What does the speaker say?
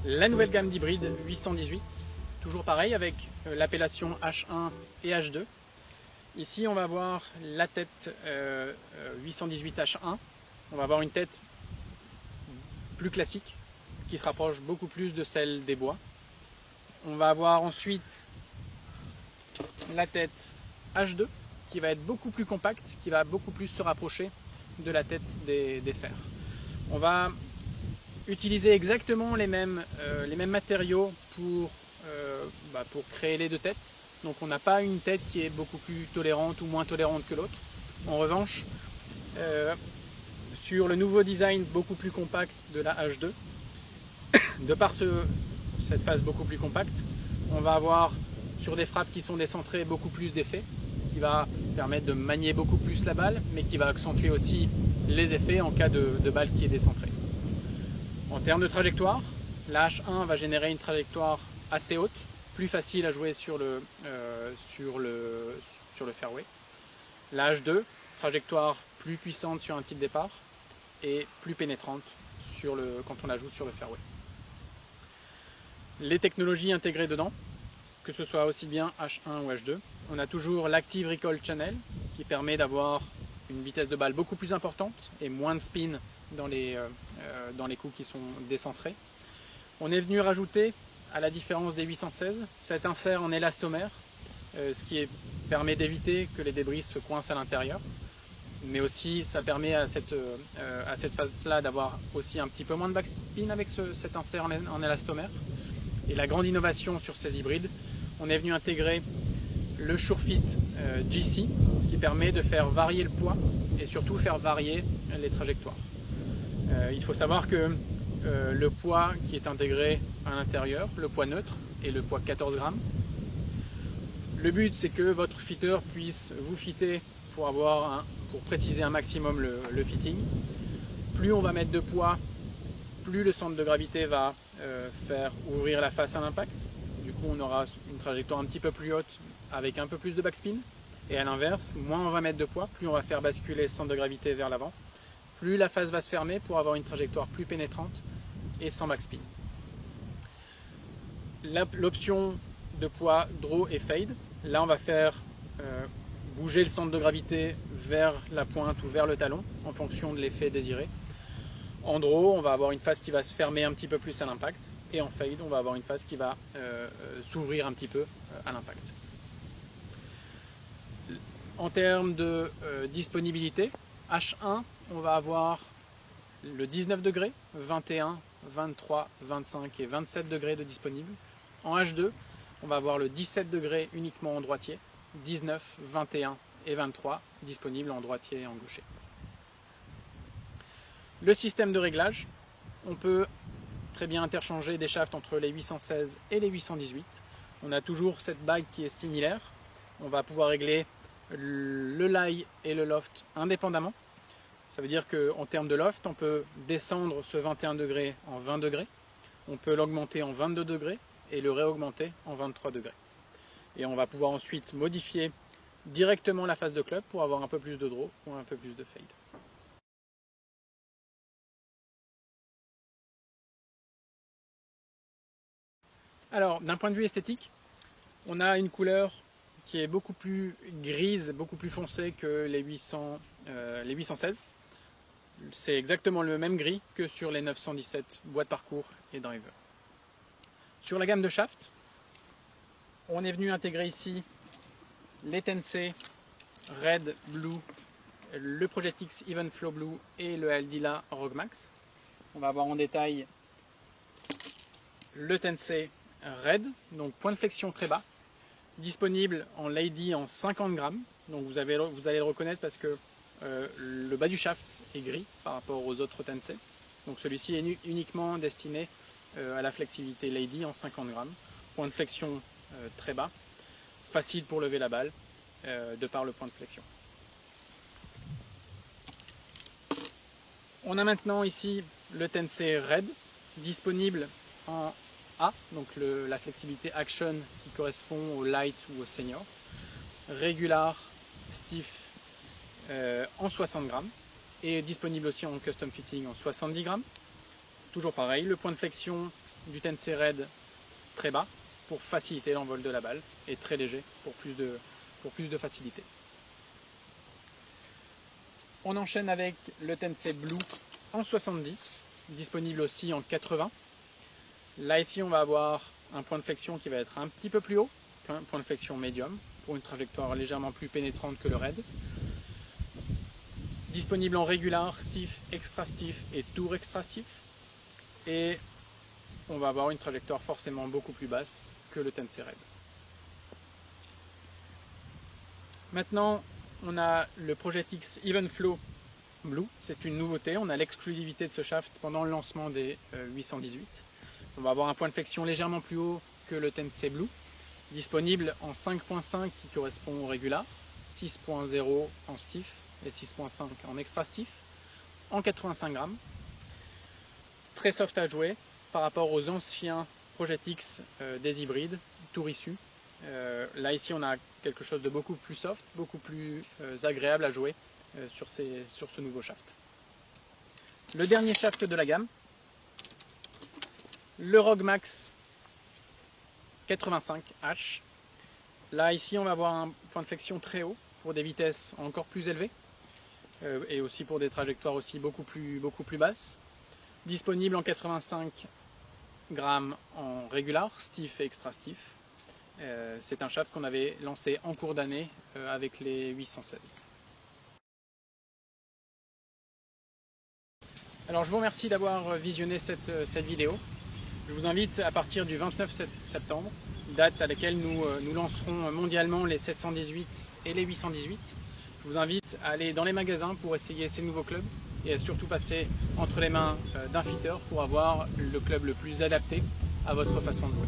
La nouvelle gamme d'hybride 818, toujours pareil avec l'appellation H1 et H2. Ici on va voir la tête 818 H1, on va avoir une tête plus classique qui se rapproche beaucoup plus de celle des bois. On va avoir ensuite la tête H2 qui va être beaucoup plus compacte, qui va beaucoup plus se rapprocher de la tête des fers. On va utiliser exactement les mêmes matériaux pour créer les deux têtes. Donc on n'a pas une tête qui est beaucoup plus tolérante ou moins tolérante que l'autre. En revanche, sur le nouveau design beaucoup plus compact de la H2, de par cette face beaucoup plus compacte, on va avoir sur des frappes qui sont décentrées beaucoup plus d'effets, ce qui va permettre de manier beaucoup plus la balle, mais qui va accentuer aussi les effets en cas de balle qui est décentrée. En termes de trajectoire, la H1 va générer une trajectoire assez haute, plus facile à jouer sur le fairway. La H2, trajectoire plus puissante sur un tee de départ et plus pénétrante quand on la joue sur le fairway. Les technologies intégrées dedans, que ce soit aussi bien H1 ou H2, on a toujours l'Active Recoil Channel qui permet d'avoir une vitesse de balle beaucoup plus importante et moins de spin dans les coups qui sont décentrés. On est venu rajouter, à la différence des 816, cet insert en élastomère, ce qui permet d'éviter que les débris se coincent à l'intérieur, mais aussi ça permet à cette phase-là d'avoir aussi un petit peu moins de backspin avec cet insert en élastomère. Et la grande innovation sur ces hybrides, on est venu intégrer le SureFit GC, ce qui permet de faire varier le poids et surtout faire varier les trajectoires. Il faut savoir que le poids qui est intégré à l'intérieur, le poids neutre et le poids 14 grammes. Le but c'est que votre fitter puisse vous fitter pour préciser un maximum le fitting. Plus on va mettre de poids, plus le centre de gravité va faire ouvrir la face à l'impact. Du coup on aura une trajectoire un petit peu plus haute avec un peu plus de backspin. Et à l'inverse, moins on va mettre de poids, plus on va faire basculer le centre de gravité vers l'avant. Plus la face va se fermer pour avoir une trajectoire plus pénétrante et sans backspin. L'option de poids draw et fade, là on va faire bouger le centre de gravité vers la pointe ou vers le talon en fonction de l'effet désiré. En draw, on va avoir une face qui va se fermer un petit peu plus à l'impact et en fade, on va avoir une face qui va s'ouvrir un petit peu à l'impact. En termes de disponibilité, H1, on va avoir le 19 degrés, 21, 23, 25 et 27 degrés de disponible. En H2, on va avoir le 17 degrés uniquement en droitier, 19, 21 et 23 disponibles en droitier et en gaucher. Le système de réglage, on peut très bien interchanger des shafts entre les 816 et les 818. On a toujours cette bague qui est similaire. On va pouvoir régler le lie et le loft indépendamment. Ça veut dire qu'en termes de loft, on peut descendre ce 21 degrés en 20 degrés. On peut l'augmenter en 22 degrés et le réaugmenter en 23 degrés. Et on va pouvoir ensuite modifier directement la face de club pour avoir un peu plus de draw ou un peu plus de fade. Alors, d'un point de vue esthétique, on a une couleur qui est beaucoup plus grise, beaucoup plus foncée que les 816. C'est exactement le même gris que sur les 917 boîte parcours et driver. Sur la gamme de shaft, on est venu intégrer ici les Tensei Red, Blue, le Project X Even Flow Blue et le Aldila Rogue Max. On va avoir en détail le Tensei Red, donc point de flexion très bas, disponible en Lady en 50 grammes. Donc vous allez le reconnaître parce que le bas du shaft est gris par rapport aux autres Tensei. Donc celui-ci est uniquement destiné à la flexibilité Lady en 50 grammes. Point de flexion très bas, facile pour lever la balle de par le point de flexion. On a maintenant ici le Tensei Red, disponible en A, donc la flexibilité Action qui correspond au Light ou au Senior, Regular, Stiff en 60 grammes et disponible aussi en Custom Fitting en 70 grammes. Toujours pareil, le point de flexion du Tensei Red très bas pour faciliter l'envol de la balle et très léger pour plus de facilité. On enchaîne avec le Tensei Blue en 70, disponible aussi en 80. Là ici on va avoir un point de flexion qui va être un petit peu plus haut, un point de flexion médium, pour une trajectoire légèrement plus pénétrante que le Red. Disponible en régular, stiff, extra stiff et tour extra stiff. Et on va avoir une trajectoire forcément beaucoup plus basse que le Tensei Red. Maintenant, on a le Project X Even Flow Blue. C'est une nouveauté. On a l'exclusivité de ce shaft pendant le lancement des 818. On va avoir un point de flexion légèrement plus haut que le Tensei Blue. Disponible en 5.5 qui correspond au régular, 6.0 en stiff et 6.5 en extra stiff, en 85 grammes. Très soft à jouer par rapport aux anciens Project X des hybrides, tour issus. Là ici on a quelque chose de beaucoup plus soft, beaucoup plus agréable à jouer sur ce nouveau shaft. Le dernier shaft de la gamme, le ROG Max 85H. Là ici on va avoir un point de flexion très haut pour des vitesses encore plus élevées et aussi pour des trajectoires aussi beaucoup plus basses. Disponible en 85 grammes en régular, stiff et extra stiff. C'est un shaft qu'on avait lancé en cours d'année avec les 816. Alors je vous remercie d'avoir visionné cette vidéo. Je vous invite à partir du 29 septembre, date à laquelle nous lancerons mondialement les 718 et les 818. Je vous invite à aller dans les magasins pour essayer ces nouveaux clubs et à surtout passer entre les mains d'un fitter pour avoir le club le plus adapté à votre façon de jouer.